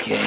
Okay.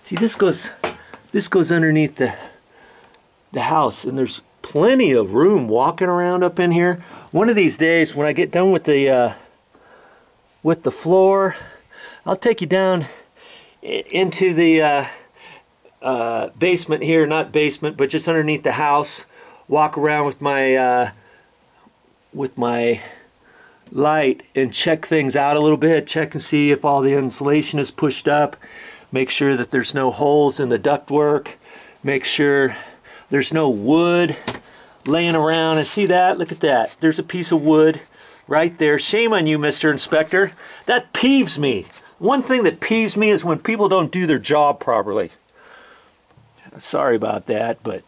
See, this goes underneath the house, and there's plenty of room walking around up in here. One of these days, when I get done with the floor, I'll take you down into the basement here. Not basement, but just underneath the house. Walk around with my light and check things out a little bit. Check and see if all the insulation is pushed up. Make sure that there's no holes in the ductwork. Make sure there's no wood laying around. And see that? Look at that. There's a piece of wood right there. Shame on you, Mr. Inspector. That peeves me. One thing that peeves me is when people don't do their job properly. Sorry about that, but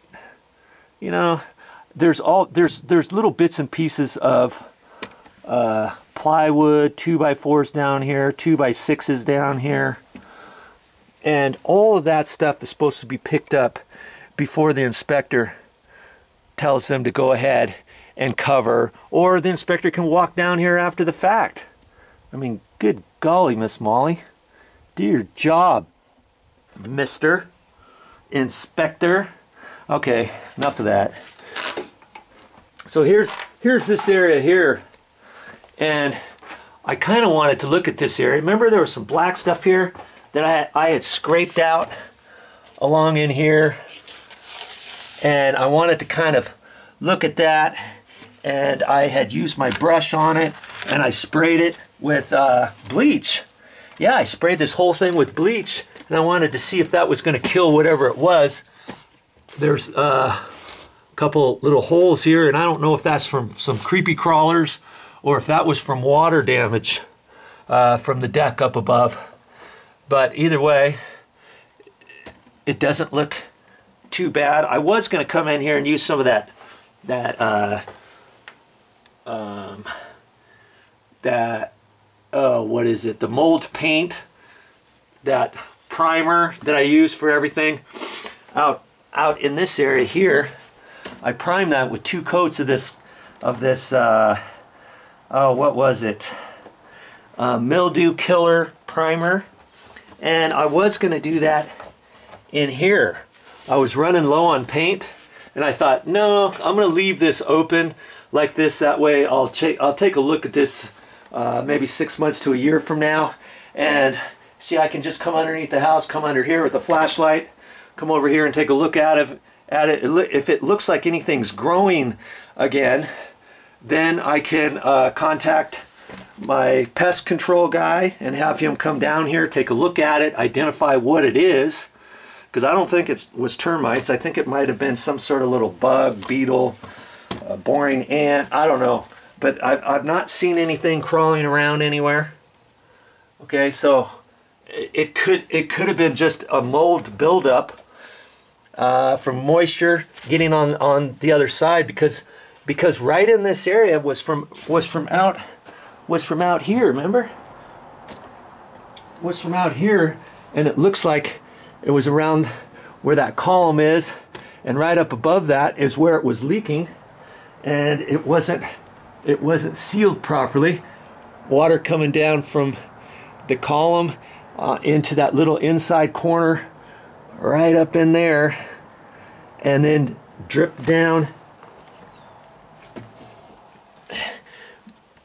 you know, there's little bits and pieces of plywood, 2x4s down here, 2x6s down here, and all of that stuff is supposed to be picked up before the inspector tells them to go ahead and cover, or the inspector can walk down here after the fact. I mean, good golly, Miss Molly, do your job, Mr. Inspector. Okay, enough of that. So here's this area here, and I kind of wanted to look at this area. Remember, there was some black stuff here that I had scraped out along in here, and I wanted to kind of look at that, and I had used my brush on it, and I sprayed it with bleach. Yeah, I sprayed this whole thing with bleach, and I wanted to see if that was going to kill whatever it was. There's a couple little holes here, and I don't know if that's from some creepy crawlers or if that was from water damage from the deck up above. But either way, it doesn't look too bad. I was going to come in here and use some of that what is it? The mold paint, that primer that I use for everything out in this area here. I primed that with 2 coats of this oh, what was it? Mildew killer primer. And I was going to do that in here. I was running low on paint, and I thought, no, I'm going to leave this open like this. That way I'll take a look at this maybe 6 months to a year from now, and see, I can just come underneath the house, come under here with a flashlight, come over here and take a look at it. If it looks like anything's growing again, then I can contact my pest control guy and have him come down here, take a look at it, identify what it is, because I don't think it was termites. I think it might have been some sort of little bug, beetle, boring ant, I don't know, but I've not seen anything crawling around anywhere. Okay, so it could have been just a mold buildup from moisture getting on the other side, because right in this area was from out here. Remember, was from out here, and it looks like it was around where that column is, and right up above that is where it was leaking, and it wasn't sealed properly. Water coming down from the column into that little inside corner right up in there, and then drip down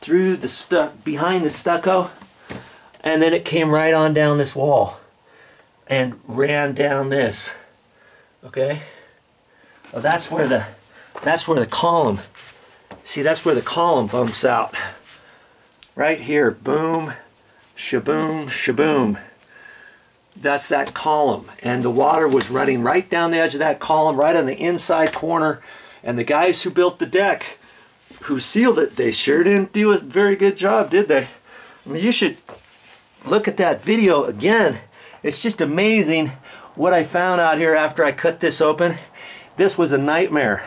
through the stuff behind the stucco, and then it came right on down this wall and ran down this. Okay, well, that's where the column, see, that's where the column bumps out right here. Boom, shaboom, shaboom. That's that column, and the water was running right down the edge of that column, right on the inside corner. And the guys who built the deck, who sealed it, they sure didn't do a very good job, did they? I mean, you should look at that video again. It's just amazing what I found out here after I cut this open. This was a nightmare.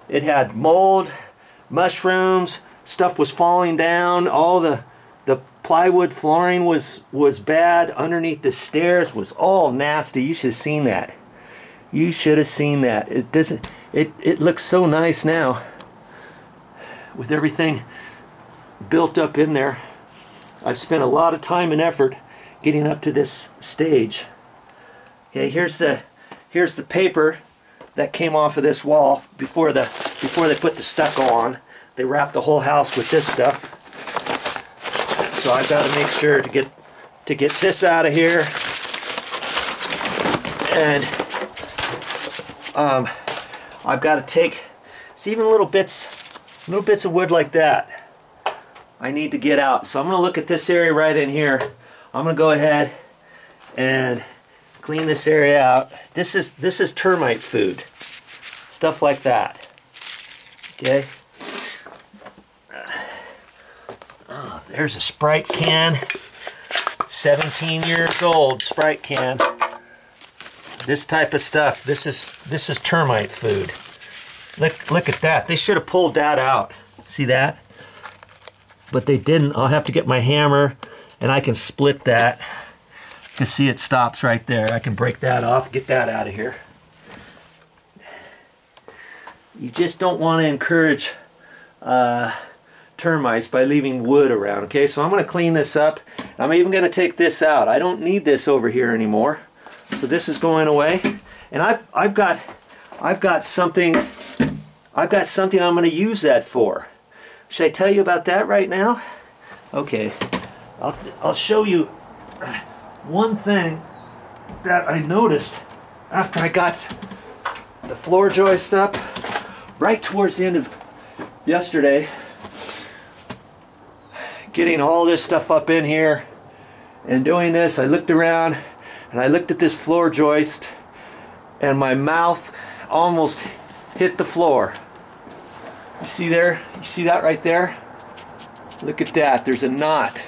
It had mold, mushrooms, stuff was falling down, all the plywood flooring was bad. Underneath the stairs was all nasty. You should have seen that. You should have seen that. It looks so nice now with everything built up in there. I've spent a lot of time and effort getting up to this stage. Okay, here's the paper that came off of this wall before they put the stucco on. They wrapped the whole house with this stuff. So I've got to make sure to get this out of here. And I've got to take, see, even little bits of wood like that I need to get out. So I'm going to look at this area right in here. I'm going to go ahead and clean this area out. This is termite food, stuff like that. Okay. Oh, there's a Sprite can, 17 years old Sprite can. This type of stuff. This is termite food. Look at that. They should have pulled that out. See that? But they didn't. I'll have to get my hammer and I can split that. You can see it stops right there. I can break that off, get that out of here. You just don't want to encourage termites by leaving wood around. Okay, so I'm going to clean this up. I'm even going to take this out. I don't need this over here anymore. So this is going away. And I've got something I'm going to use that for. Should I tell you about that right now? Okay. I'll show you one thing that I noticed after I got the floor joist up right towards the end of yesterday, getting all this stuff up in here and doing this. I looked around and I looked at this floor joist and my mouth almost hit the floor. You see there? You see that right there? Look at that. There's a knot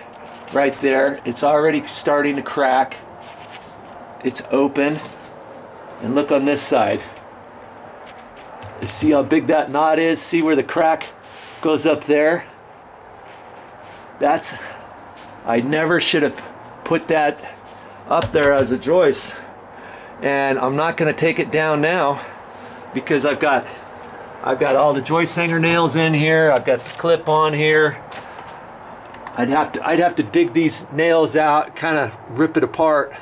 right there. It's already starting to crack. It's open. And look on this side. You see how big that knot is? See where the crack goes up there? I never should have put that up there as a joist. And I'm not going to take it down now because I've got all the joist hanger nails in here. I've got the clip on here. I'd have to dig these nails out, kind of rip it apart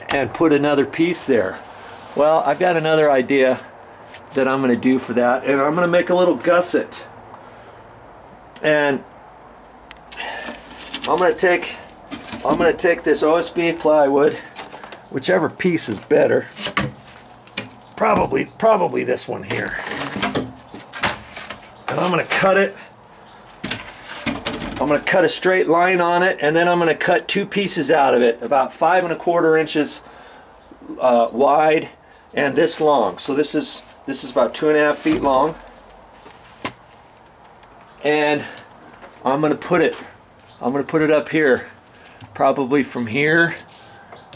and put another piece there. Well, I've got another idea that I'm going to do for that, and I'm going to make a little gusset. And I'm going to take this OSB plywood, whichever piece is better. Probably this one here. And I'm going to cut it. I'm going to cut a straight line on it, and then I'm going to cut two pieces out of it, about 5 1/4 inches wide and this long. So this is about 2.5 feet long. And I'm going to put it up here, probably from here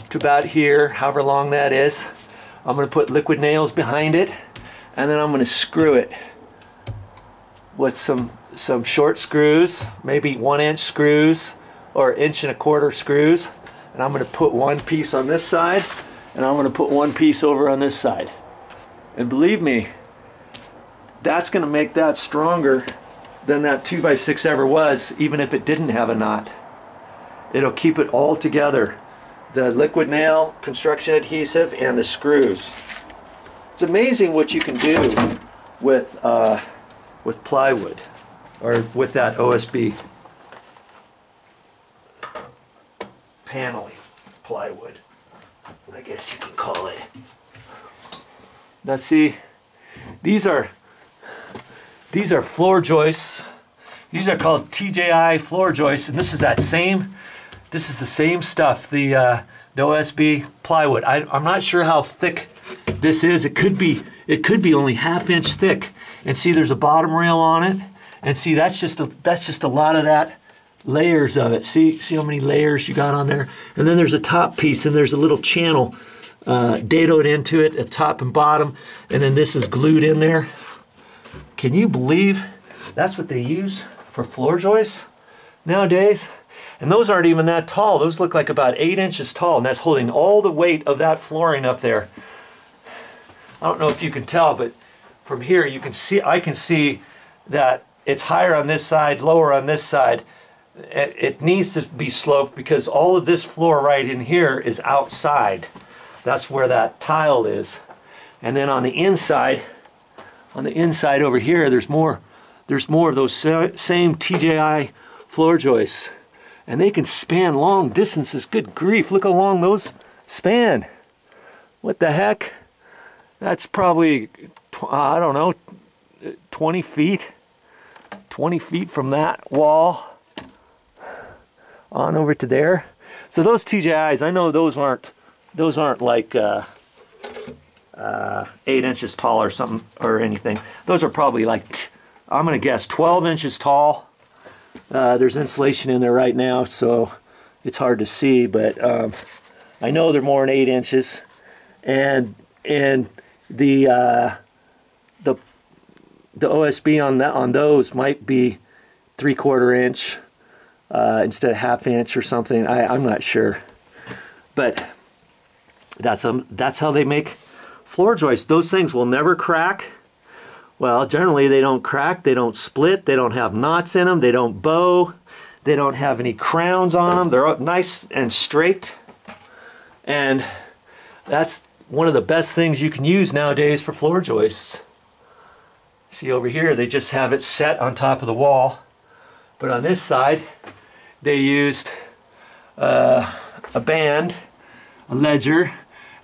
to about here, however long that is. I'm going to put liquid nails behind it, and then I'm going to screw it with some short screws, maybe 1-inch screws or 1 1/4 screws. And I'm going to put one piece on this side, and I'm going to put one piece over on this side. And believe me, that's going to make that stronger than that 2x6 ever was, even if it didn't have a knot. It'll keep it all together. The liquid nail, construction adhesive, and the screws. It's amazing what you can do with plywood, or with that OSB paneling plywood, I guess you can call it. Now see, these are floor joists. These are called TJI floor joists, and this is the same stuff, the OSB plywood. I'm not sure how thick this is. It could be only 1/2 inch thick. And see, there's a bottom rail on it. And see, that's just a lot of that layers of it. See how many layers you got on there? And then there's a top piece, and there's a little channel dadoed into it at top and bottom. And then this is glued in there. Can you believe that's what they use for floor joists nowadays? And those aren't even that tall. Those look like about 8 inches tall, and that's holding all the weight of that flooring up there. I don't know if you can tell, but from here you can see, I can see that it's higher on this side, lower on this side, it needs to be sloped because all of this floor right in here is outside. That's where that tile is. And then on the inside over here, there's more of those same TJI floor joists. And they can span long distances. Good grief, look how long those span. What the heck? That's probably, I don't know, 20 feet. 20 feet from that wall on over to there. So those TJIs, I know those aren't like 8 inches tall or something or anything. Those are probably like, I'm gonna guess 12 inches tall. There's insulation in there right now, so it's hard to see, but I know they're more than 8 inches. And the OSB on those might be 3/4 inch instead of 1/2 inch or something. I'm not sure, but that's how they make floor joists. Those things will never crack. Well, generally they don't crack, they don't split, they don't have knots in them, they don't bow, they don't have any crowns on them. They're nice and straight, and that's one of the best things you can use nowadays for floor joists. See over here, they just have it set on top of the wall. But on this side, they used a band, a ledger,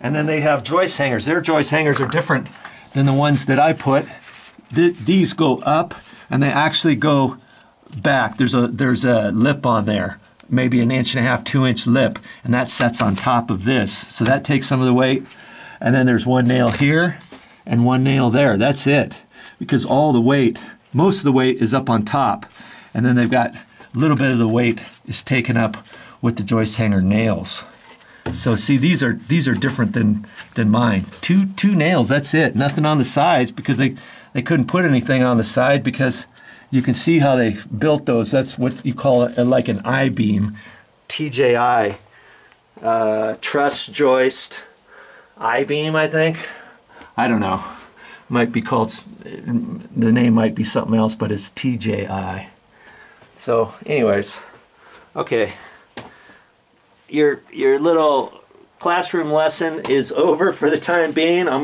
and then they have joist hangers. Their joist hangers are different than the ones that I put. These go up, and they actually go back. There's a lip on there, maybe 1.5 inch, 2 inch lip, and that sets on top of this. So that takes some of the weight. And then there's one nail here and one nail there. That's it. Because all the weight, most of the weight is up on top, and then they've got a little bit of the weight is taken up with the joist hanger nails. So see, these are different than mine. Two nails, that's it. Nothing on the sides because they couldn't put anything on the side because you can see how they built those. That's what you call it, like an I-beam, TJI truss joist I-beam, I think. I don't know. Might be called, the name might be something else, but it's TJI. So anyways, okay, your little classroom lesson is over for the time being. I'm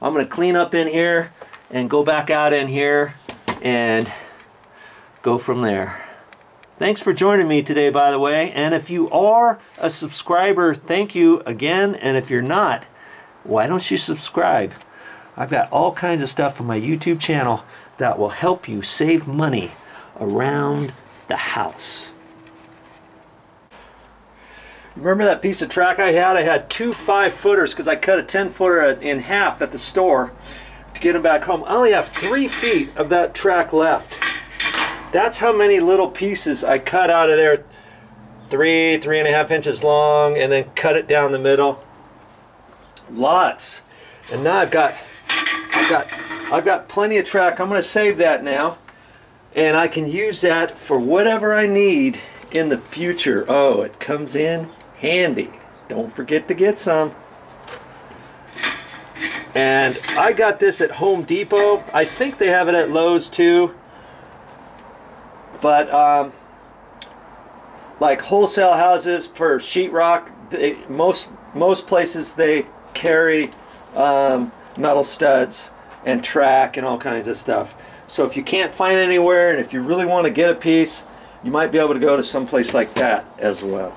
gonna clean up in here and go back out in here and go from there. Thanks for joining me today, by the way, and if you are a subscriber, thank you again, and if you're not, why don't you subscribe? I've got all kinds of stuff on my YouTube channel that will help you save money around the house. Remember that piece of track I had? I had 2 5-footers because I cut a 10-footer in half at the store to get them back home. I only have 3 feet of that track left. That's how many little pieces I cut out of there. 3.5 inches long, and then cut it down the middle. Lots. And now I've got plenty of track. I'm going to save that now, and I can use that for whatever I need in the future. Oh, it comes in handy. Don't forget to get some. And I got this at Home Depot. I think they have it at Lowe's too. But like wholesale houses for sheetrock, most places they carry metal studs and track and all kinds of stuff. So if you can't find anywhere, and if you really want to get a piece, you might be able to go to some place like that as well.